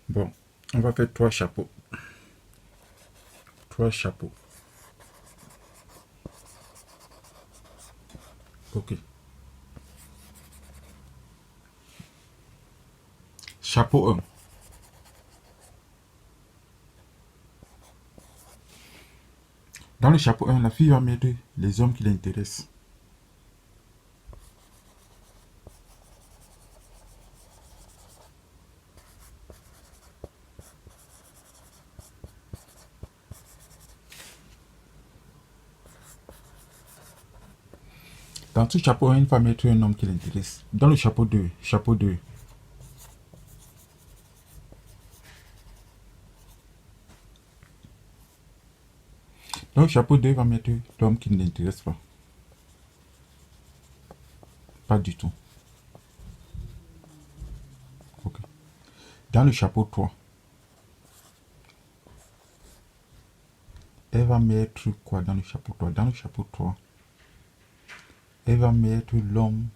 Bon, on va faire 3 chapeaux. 3 chapeaux. Ok. Chapeau 1. Dans le chapeau 1, la fille va mettre les hommes qui l'intéressent. Dans ce chapeau 1, il va mettre un homme qui l'intéresse. Dans le chapeau 2, Dans le chapeau 2, il va mettre l'homme qui ne l'intéresse pas. Pas du tout. Ok. Dans le chapeau 3, elle va mettre quoi dans le chapeau 3? Dans le chapeau 3, elle va mettre l'homme.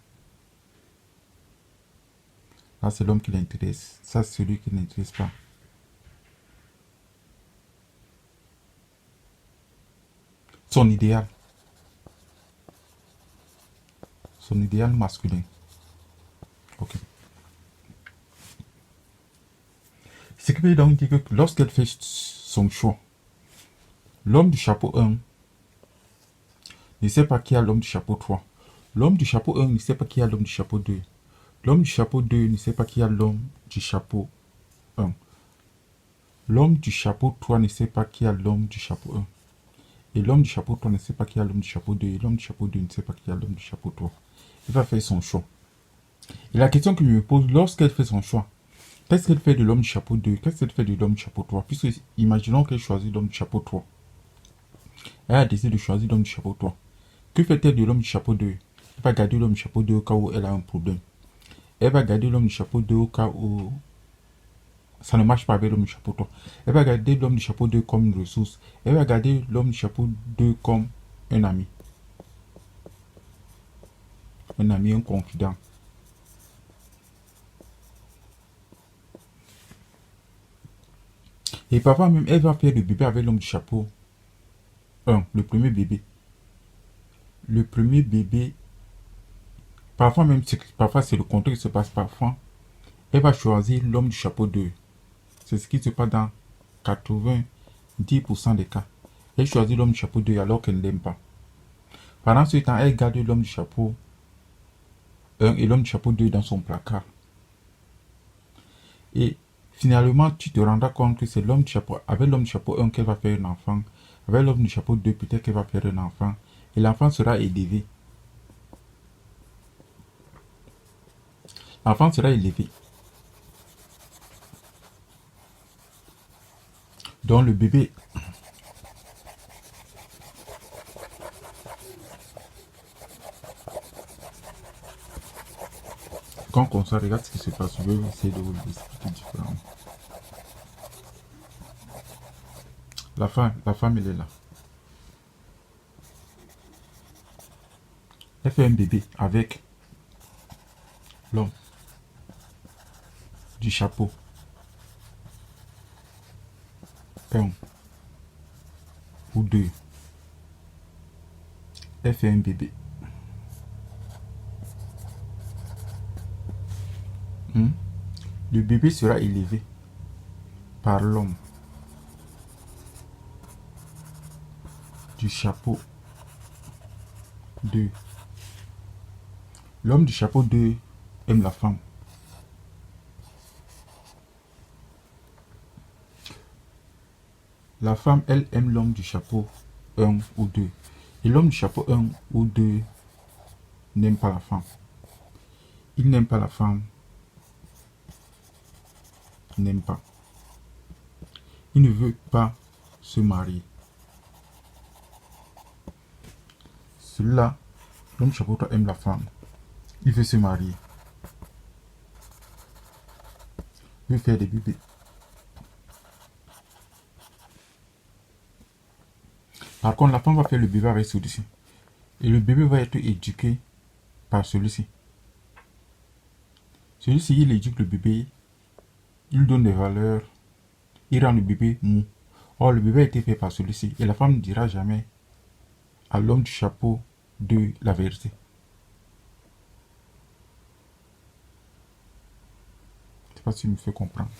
Là, c'est l'homme qui l'intéresse. Ça, c'est celui qui ne l'intéresse pas. Son idéal. Son idéal masculin. Ok. Ce qui veut donc dire que lorsqu'elle fait son choix, l'homme du chapeau 1 ne sait pas qui est l'homme du chapeau 3. L'homme du chapeau 1 ne sait pas qui est l'homme du chapeau 2. L'homme du chapeau 2 ne sait pas qui est l'homme du chapeau 1. L'homme du chapeau 3 ne sait pas qui est l'homme du chapeau 1. Et l'homme du chapeau 3 ne sait pas qui est l'homme du chapeau 2. Et l'homme du chapeau 2 ne sait pas qui est l'homme du chapeau 3. Il va faire son choix. Et la question que je me pose lorsqu'elle fait son choix, qu'est-ce qu'elle fait de l'homme du chapeau 2? Qu'est-ce qu'elle fait de l'homme du chapeau 3? Puisque imaginons qu'elle choisit l'homme du chapeau 3. Elle a décidé de choisir l'homme du chapeau 3. Que fait-elle de l'homme du chapeau 2? Elle va garder l'homme du chapeau 2 au cas où elle a un problème. Elle va garder l'homme du chapeau 2 au cas où ça ne marche pas avec l'homme du chapeau 3. Elle va garder l'homme du chapeau 2 comme une ressource. Elle va garder l'homme du chapeau 2 comme un ami. Un ami, un confident. Et parfois même, elle va faire le bébé avec l'homme du chapeau 1, le premier bébé. Le premier bébé, parfois même, parfois c'est le contraire qui se passe parfois. Elle va choisir l'homme du chapeau 2. C'est ce qui se passe dans 90% des cas. Elle choisit l'homme du chapeau 2 alors qu'elle ne l'aime pas. Pendant ce temps, elle garde l'homme du chapeau 1 et l'homme du chapeau 2 dans son placard. Et finalement, tu te rendras compte que c'est l'homme du chapeau, avec l'homme du chapeau 1 qu'elle va faire un enfant. Avec l'homme du chapeau 2, peut-être qu'elle va faire un enfant. Et l'enfant sera élevé. L'enfant sera élevé. Donc le bébé, quand on se regarde ce qui se passe, je vais essayer de vous l'expliquer différemment. La femme, elle est là. Elle fait un bébé avec l'homme du chapeau 1 ou 2. Elle fait un bébé. Le bébé sera élevé par l'homme du chapeau 2. L'homme du chapeau 2 aime la femme. La femme, elle aime l'homme du chapeau 1 ou 2. Et l'homme du chapeau 1 ou 2 n'aime pas la femme. Il n'aime pas la femme. Il n'aime pas. Il ne veut pas se marier. Celui-là, l'homme du chapeau 3 aime la femme. Il veut se marier. Il veut faire des bébés. Par contre, la femme va faire le bébé avec celui-ci. Et le bébé va être éduqué par celui-ci. Celui-ci, il éduque le bébé Il donne des valeurs. Il rend le bébé mou. Or, le bébé a été fait par celui-ci. Et la femme ne dira jamais à l'homme du chapeau de la vérité. Je ne sais pas si tu me fais comprendre.